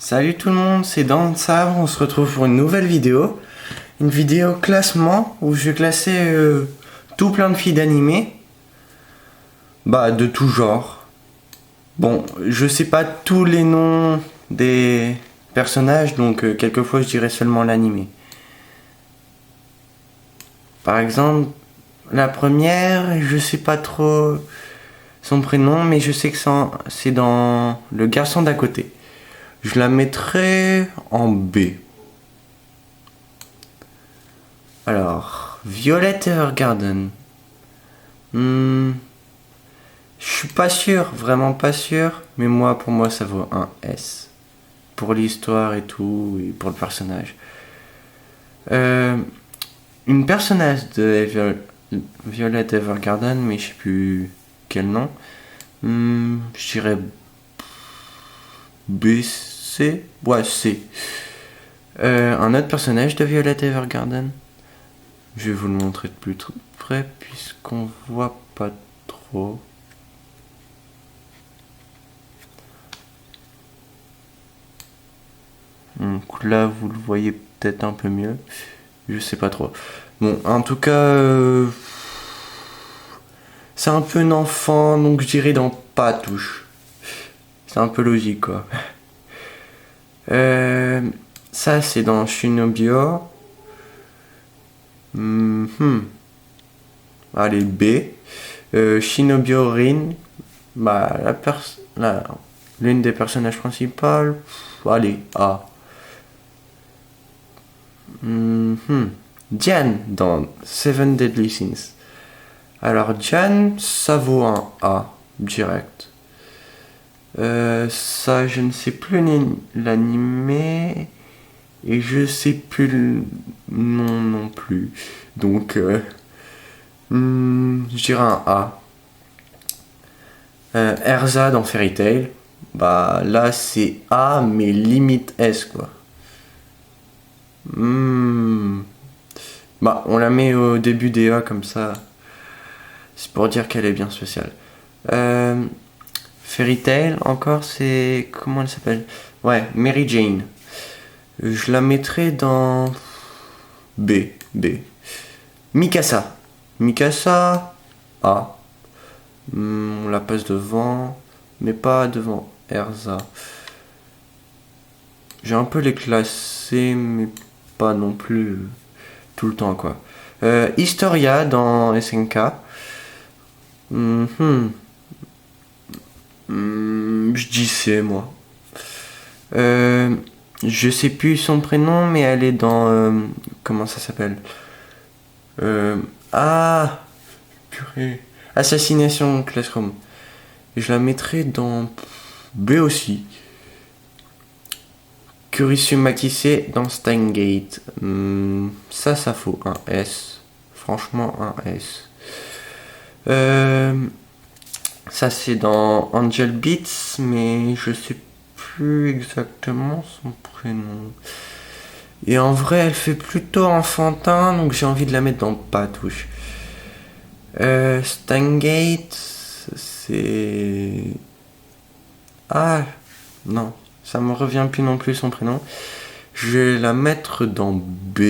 Salut tout le monde, c'est Dan de Sabre, on se retrouve pour une nouvelle vidéo. Une vidéo classement où je vais classer tout plein de filles d'animé. Bah de tout genre. Bon, je sais pas tous les noms des personnages, donc quelquefois je dirais seulement l'animé. Par exemple, la première, je sais pas trop son prénom, mais je sais que c'est dans Le Garçon d'à côté. Je la mettrai en B. Alors, Violet Evergarden. Je suis pas sûr, vraiment pas sûr, mais pour moi, ça vaut un S. Pour l'histoire et tout, et pour le personnage. Une personnage de Violet Evergarden, mais je sais plus quel nom. Je dirais B, C. Ouais, C. Un autre personnage de Violet Evergarden. Je vais vous le montrer de plus près puisqu'on voit pas trop. Donc là vous le voyez peut-être un peu mieux. Je sais pas trop. Bon, en tout cas, c'est un peu un enfant, donc je dirais dans pas touche. C'est un peu logique quoi. Ça c'est dans Shinobio. Allez, B. Shinobio Rin. Bah, l'une des personnages principales. Allez, A. Diane dans Seven Deadly Sins. Alors, Diane, ça vaut un A, direct. Ça, je ne sais plus l'animé. Et je sais plus le nom non plus. Donc, je dirais un A. Erza dans Fairy Tail. Bah là c'est A mais limite S quoi. Bah on la met au début des A comme ça. C'est pour dire qu'elle est bien spéciale. Fairy Tail encore c'est... Comment elle s'appelle? Ouais, Mary Jane. Je la mettrai dans B. Mikasa. Mikasa A. On la passe devant, mais pas devant Erza. J'ai un peu les classés, mais pas non plus tout le temps quoi. Historia dans SNK. Je dis C moi. Je sais plus son prénom, mais elle est dans... comment ça s'appelle? Purée. Assassination Classroom. Je la mettrai dans B aussi. Kurisu Makise dans Steingate. Ça faut un S. Franchement, un S. Ça, c'est dans Angel Beats, mais je sais plus exactement son prénom. Et en vrai, elle fait plutôt enfantin, donc j'ai envie de la mettre dans pas touche. Steingate, c'est... Ah, non, ça me revient plus non plus son prénom. Je vais la mettre dans B,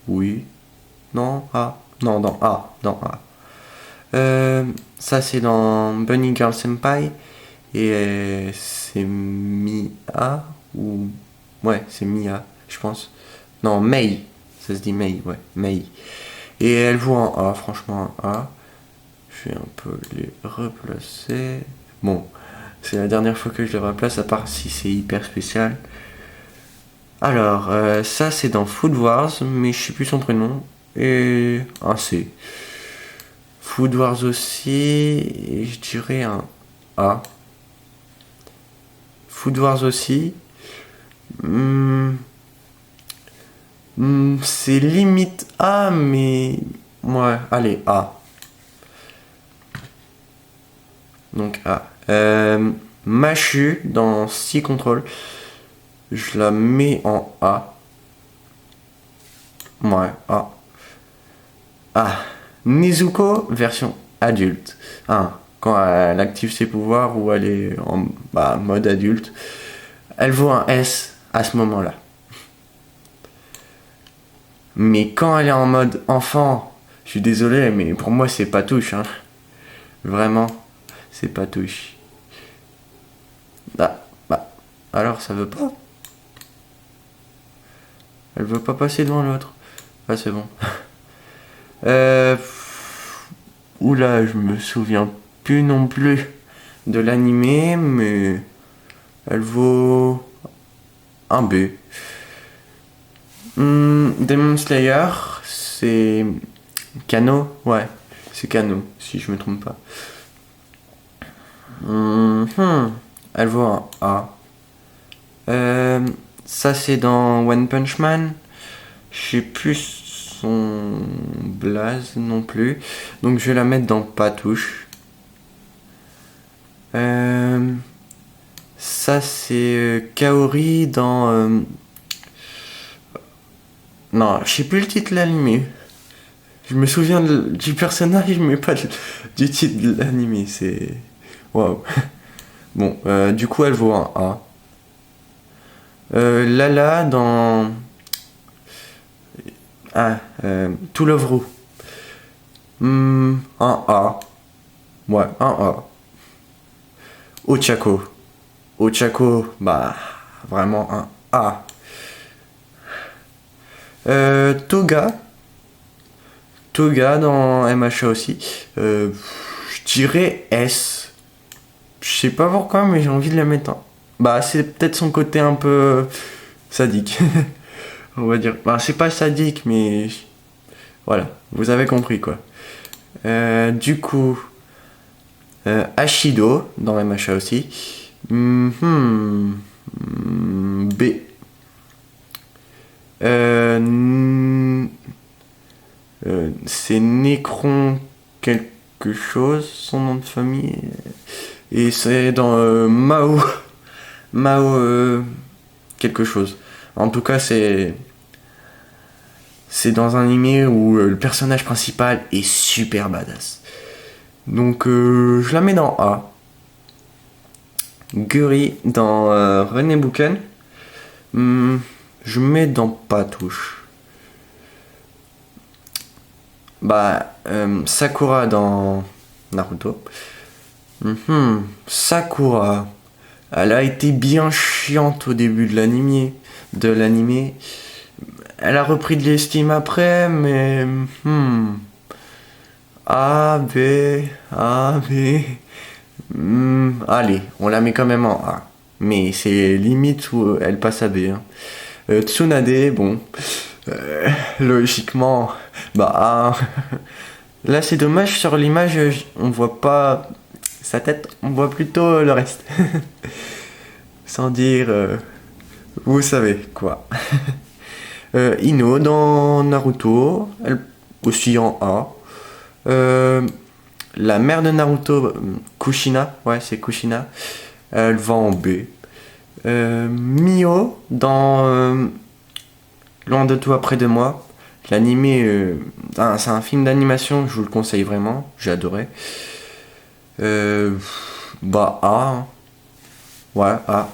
oui. Non, A. Non, dans A. Ça, c'est dans Bunny Girl Senpai. Et c'est Mia ou... Ouais, c'est Mia, je pense. Non, Mei. Ça se dit Mei, ouais, Mei. Et elle vaut en A, franchement en A. Je vais un peu les replacer. Bon, c'est la dernière fois que je les replace, à part si c'est hyper spécial. Alors, ça c'est dans Food Wars, mais je sais plus son prénom. Et un C. Food Wars aussi, et je dirais un A. Food Wars aussi. C'est limite A, mais... Ouais, allez, A. Donc A. Machu dans Sea Control. Je la mets en A. Ouais, A. Ah. Nezuko version adulte. Quand elle active ses pouvoirs ou elle est en mode adulte. Elle vaut un S. à ce moment-là. Mais quand elle est en mode enfant, je suis désolé, mais pour moi c'est pas touche, hein. Vraiment, c'est pas touche. Ah, bah, alors ça veut pas. Elle veut pas passer devant l'autre. Ah, c'est bon. Oula, je me souviens plus non plus de l'animé, mais elle vaut un B. Demon Slayer, c'est Kano, ouais, c'est Kano, si je me trompe pas. Elle vaut un A. Ça c'est dans One Punch Man. Je sais plus son blaze non plus. Donc je vais la mettre dans pas touche. Ça c'est Kaori dans... Non, je sais plus le titre de l'anime. Je me souviens du personnage, mais pas du titre de l'anime. C'est... Waouh. Bon, du coup elle vaut un A. Lala dans... To Love Ru. Un A. Ouais, un A. Ochako. Ochako, bah, vraiment un A. Toga. Toga dans MHA aussi. Je dirais S. Je sais pas pourquoi, mais j'ai envie de la mettre en... Bah, c'est peut-être son côté un peu sadique. On va dire. Bah, c'est pas sadique, mais... Voilà, vous avez compris, quoi. Du coup... Ashido, dans MHA aussi. B. C'est Necron quelque chose, son nom de famille. Et c'est dans Mao... Mao... quelque chose. En tout cas, c'est dans un anime où le personnage principal est super badass. Donc je la mets dans A. Guri dans René Bouken. Je mets dans pas touche. Bah Sakura dans Naruto. Sakura. Elle a été bien chiante au début de l'anime. Elle a repris de l'estime après, mais... A, B... allez, on la met quand même en A. Mais c'est limite où elle passe à B. Hein. Tsunade, bon... logiquement, bah A. Là, c'est dommage, sur l'image, on voit pas sa tête, on voit plutôt le reste. Sans dire... vous savez quoi. Ino dans Naruto, elle aussi en A. La mère de Naruto, Kushina, ouais c'est Kushina, elle va en B. Mio dans Loin de toi, près de moi. L'anime, c'est un film d'animation, je vous le conseille vraiment, j'ai adoré. Bah A. Hein. Ouais, A.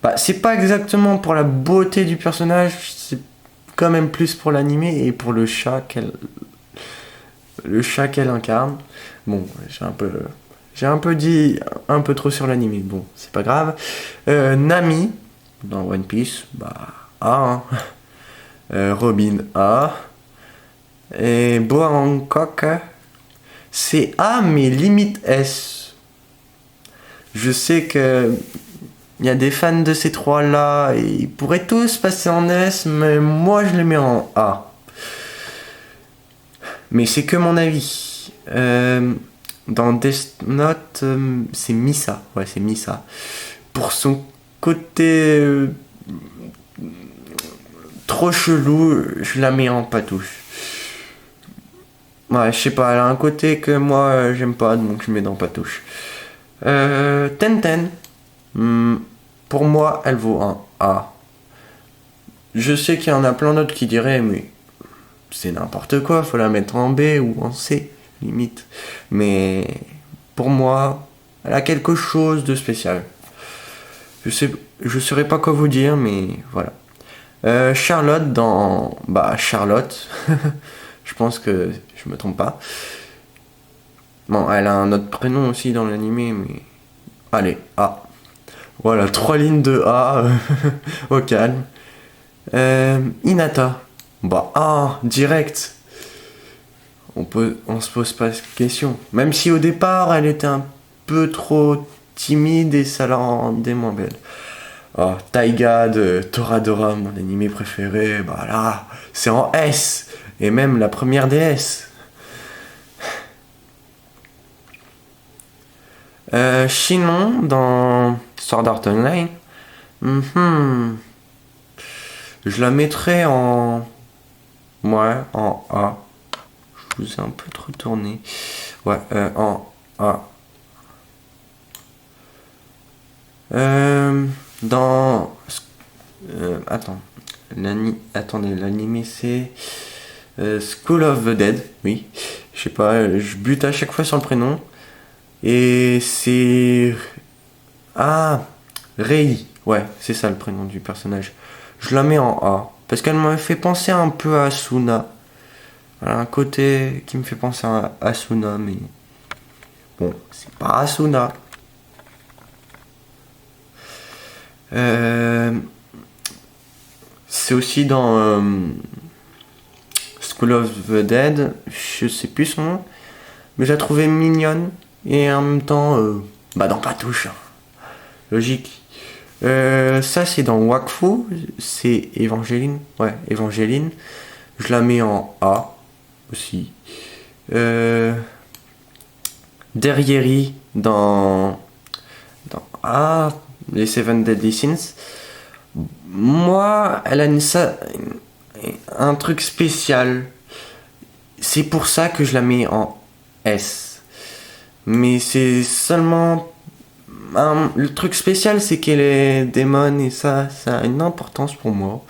Bah, c'est pas exactement pour la beauté du personnage, c'est quand même plus pour l'anime et pour le chat qu'elle incarne. Bon, j'ai un peu dit un peu trop sur l'anime. Bon, c'est pas grave. Nami dans One Piece, bah A. Hein. Robin A. Et Boa Hancock, c'est A mais limite S. Je sais que il y a des fans de ces trois-là, et ils pourraient tous passer en S, mais moi je les mets en A. Mais c'est que mon avis. Dans Death Note, c'est Misa. Ouais, c'est Misa. Pour son côté trop chelou, je la mets en patouche. Ouais, je sais pas, elle a un côté que moi j'aime pas, donc je mets dans patouche. Tenten. Pour moi, elle vaut un A. Je sais qu'il y en a plein d'autres qui diraient, mais c'est n'importe quoi, faut la mettre en B ou en C, limite. Mais pour moi, elle a quelque chose de spécial. Je sais, je saurais pas quoi vous dire, mais voilà. Charlotte dans... Bah, Charlotte. Je pense que je me trompe pas. Bon, elle a un autre prénom aussi dans l'animé, mais... Allez, A. Voilà, 3 lignes de A, au calme. Hinata. Bah, A, direct. On se pose pas de question. Même si au départ, elle était un peu trop timide et ça la rendait moins belle. Oh, Taiga de Toradora, mon animé préféré, bah là, c'est en S. Et même la première DS. Sinon, dans Sword Art Online, je la mettrais en... Ouais, en A. Je vous ai un peu trop tourné. Ouais, en A. Dans... attends. Attendez, l'animé c'est... School of the Dead, oui. Je sais pas, je bute à chaque fois sur le prénom. Et c'est... Ah, Rei. Ouais, c'est ça le prénom du personnage. Je la mets en A. Parce qu'elle me fait penser un peu à Asuna. Elle a un côté qui me fait penser à Asuna, mais... Bon, c'est pas Asuna. C'est aussi dans School of the Dead. Je sais plus son nom. Mais je la trouvais mignonne. Et en même temps, bah dans Patouche. Logique. Ça c'est dans Wakfu. C'est Evangeline. Ouais, Evangeline. Je la mets en A aussi. Derrieri dans A, les Seven Deadly Sins. Moi, elle a un truc spécial. C'est pour ça que je la mets en S. Mais c'est seulement... le truc spécial, c'est qu'elle est démon et ça a une importance pour moi.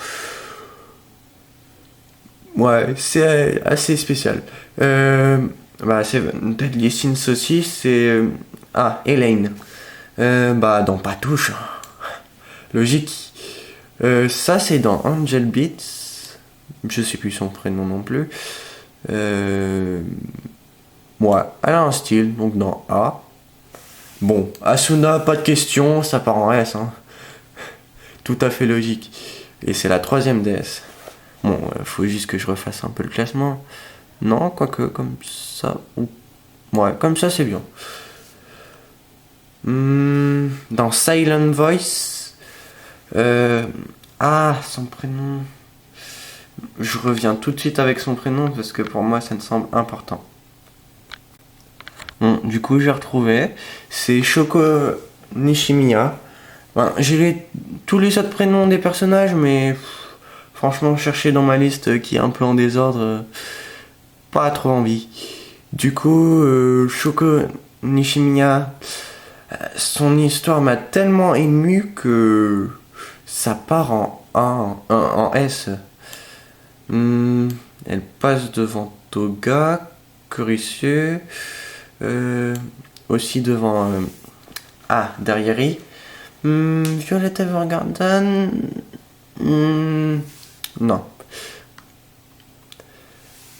Ouais, c'est assez spécial. Bah, Seven Deadly Sins aussi, c'est... Ah, Elaine. Bah, dans Patouche. Logique. Ça, c'est dans Angel Beats. Je sais plus son prénom non plus. Ouais, elle a un style, donc dans A. Bon, Asuna, pas de question, ça part en S. Hein. Tout à fait logique. Et c'est la 3e DS. Bon, faut juste que je refasse un peu le classement. Non, quoique, comme ça... Ouais, comme ça, c'est bien. Dans Silent Voice... son prénom... Je reviens tout de suite avec son prénom parce que pour moi, ça me semble important. Bon, du coup, j'ai retrouvé. C'est Shoko Nishimiya. Ben, j'ai tous les autres prénoms des personnages, mais franchement, chercher dans ma liste qui est un peu en désordre, pas trop envie. Du coup, Shoko Nishimiya, son histoire m'a tellement ému que ça part en A, en S. Elle passe devant Toga, Kurisu, aussi devant Derrieri. Violet Evergarden. Non.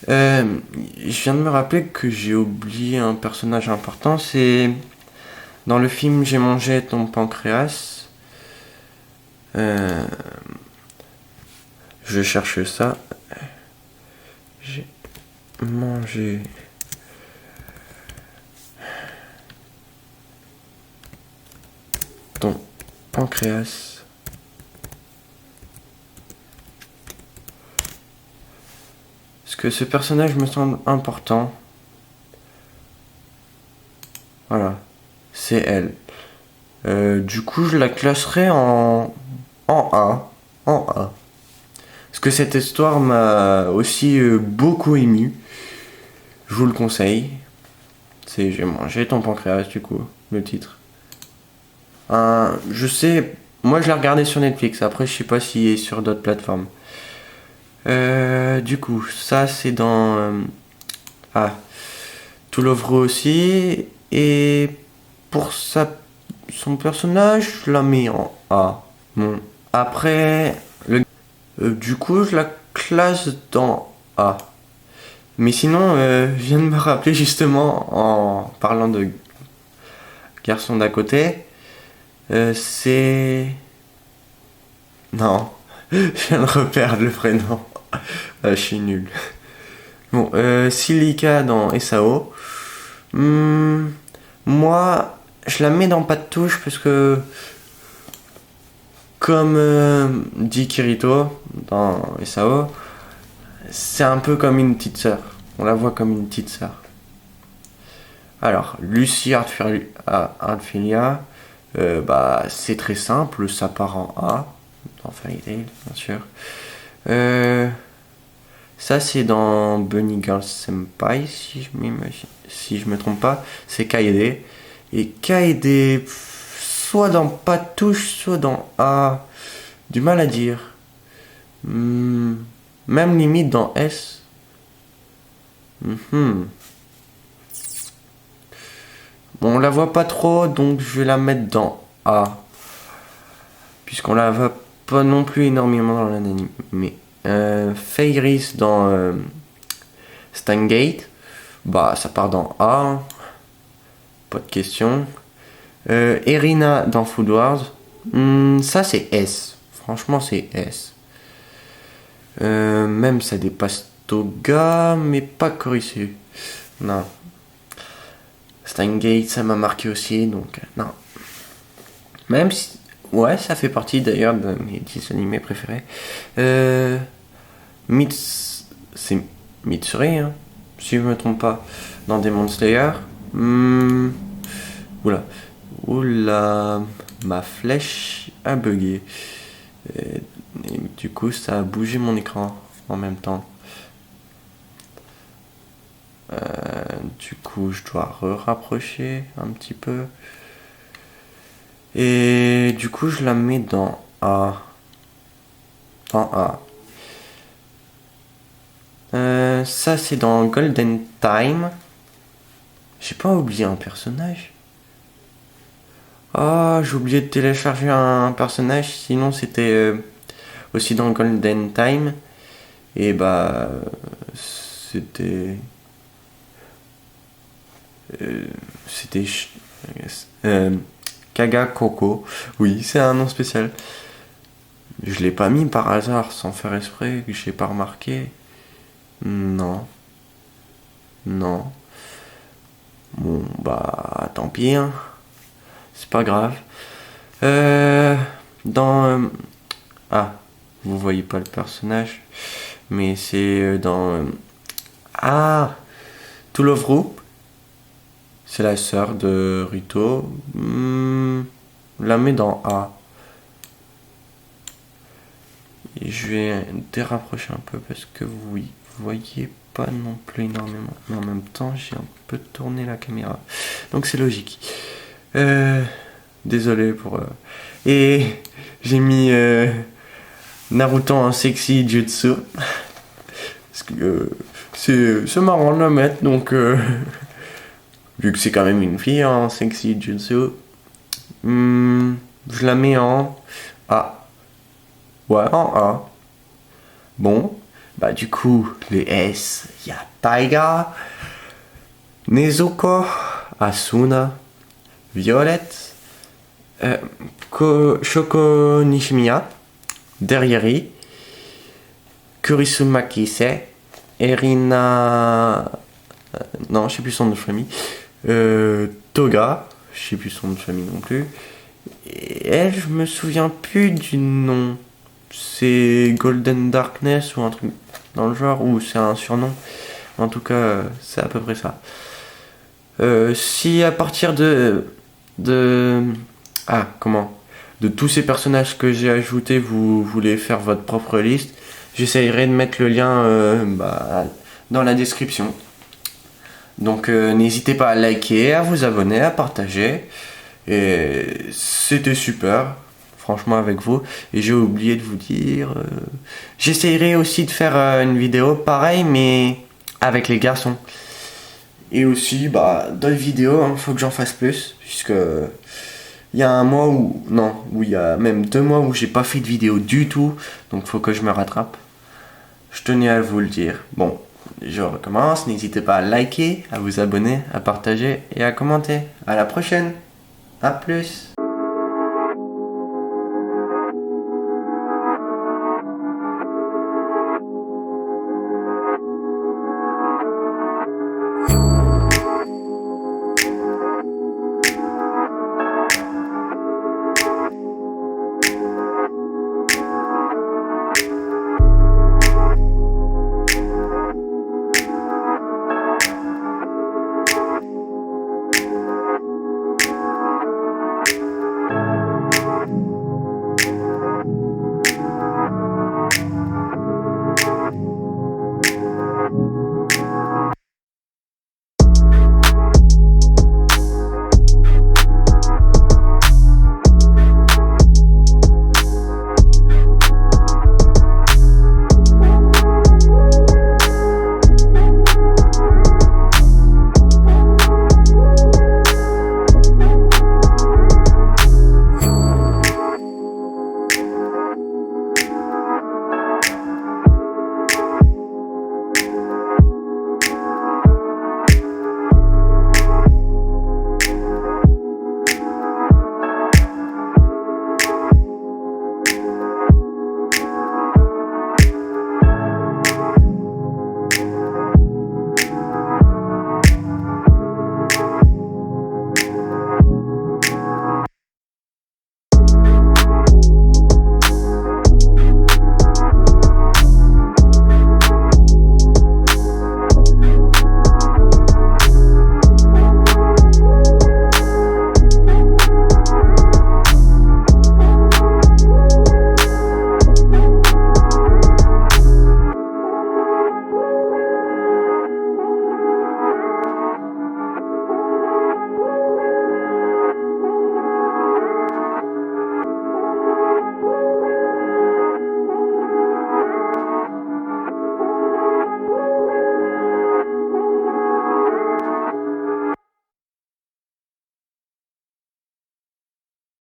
Je viens de me rappeler que j'ai oublié un personnage important. C'est dans le film J'ai mangé ton pancréas. Je cherche ça. J'ai mangé ton pancréas. Parce que ce personnage me semble important. Voilà, c'est elle. Du coup, je la classerai en A. En A. Parce que cette histoire m'a aussi beaucoup ému. Je vous le conseille. C'est J'ai mangé ton pancréas, du coup, le titre. Je sais, moi je l'ai regardé sur Netflix. Après, je sais pas s'il est sur d'autres plateformes. Du coup, ça c'est dans To Love Ru aussi. Et pour son personnage, je la mets en A. Bon, après, du coup, je la classe dans A. Mais sinon, je viens de me rappeler justement en parlant de garçon d'à côté, c'est... Non, je viens de reperdre le prénom. Je suis nul. Bon, Silica dans SAO. Moi, je la mets dans pas de touche parce que, comme dit Kirito dans SAO, c'est un peu comme une petite sœur. On la voit comme une petite sœur. Alors, Lucy Artfilia, bah, c'est très simple, ça part en A, dans Fairy Tail, bien sûr. Ça, c'est dans Bunny Girl Senpai, si je me trompe pas, c'est Kaede. Et Kaede, soit dans pas de touche, soit dans A, du mal à dire. Même limite dans S. Bon, on la voit pas trop, donc je vais la mettre dans A. Puisqu'on la voit pas non plus énormément dans l'anime. Mais Fairies dans Steingate, bah ça part dans A. Hein. Pas de question. Erina dans Food Wars, ça c'est S. Franchement, c'est S. Même ça dépasse Toga, mais pas Kurisu. Non. Steingate, ça m'a marqué aussi, donc non. Même si... Ouais, ça fait partie d'ailleurs de mes 10 animés préférés. C'est Mitsuri, hein, si je me trompe pas, dans Demon Slayer. Oula, ma flèche a bugué. Et du coup, ça a bougé mon écran en même temps. Du coup, je dois rapprocher un petit peu. Et du coup, je la mets dans A. Dans A. Ça, c'est dans Golden Time. J'ai pas oublié un personnage. Ah, j'ai oublié de télécharger un personnage. Sinon, c'était aussi dans Golden Time. Et bah, c'était... c'était... Kaga Koko. Oui, c'est un nom spécial. Je l'ai pas mis par hasard, sans faire exprès, que j'ai pas remarqué. Non. Non. Bon, bah, tant pis, hein. C'est pas grave. Dans... ah, vous voyez pas le personnage, mais c'est dans... ah, To Love Ru. C'est la sœur de Rito. La mets dans A. Et je vais dérapprocher un peu parce que vous voyez pas non plus énormément. Mais en même temps, j'ai un peu tourné la caméra. Donc c'est logique. Désolé pour... Et j'ai mis Naruto en sexy jutsu. Parce que c'est marrant de la mettre, donc... vu que c'est quand même une fille en sexy jutsu. Je la mets en A. Ouais, en A. Bon, bah du coup, les S, il y a Taiga, Nezuko, Asuna, Violette, Shoko Nishimiya, Derrieri, Kurisuma Kise, Erina... non, je sais plus son nom de famille. Toga, je sais plus son nom de famille non plus. Et elle, je me souviens plus du nom. C'est Golden Darkness ou un truc dans le genre, ou c'est un surnom. En tout cas, c'est à peu près ça. Si à partir de tous ces personnages que j'ai ajoutés, vous voulez faire votre propre liste, j'essayerai de mettre le lien dans la description. Donc n'hésitez pas à liker, à vous abonner, à partager. Et c'était super, franchement, avec vous. Et j'ai oublié de vous dire, j'essayerai aussi de faire une vidéo pareille, mais avec les garçons. Et aussi, d'autres vidéos, faut que j'en fasse plus, puisque Il y a un mois où... Non, où il y a même 2 mois où j'ai pas fait de vidéo du tout. Donc faut que je me rattrape. Je tenais à vous le dire. Bon, je recommence. N'hésitez pas à liker, à vous abonner, à partager et à commenter. À la prochaine. À plus.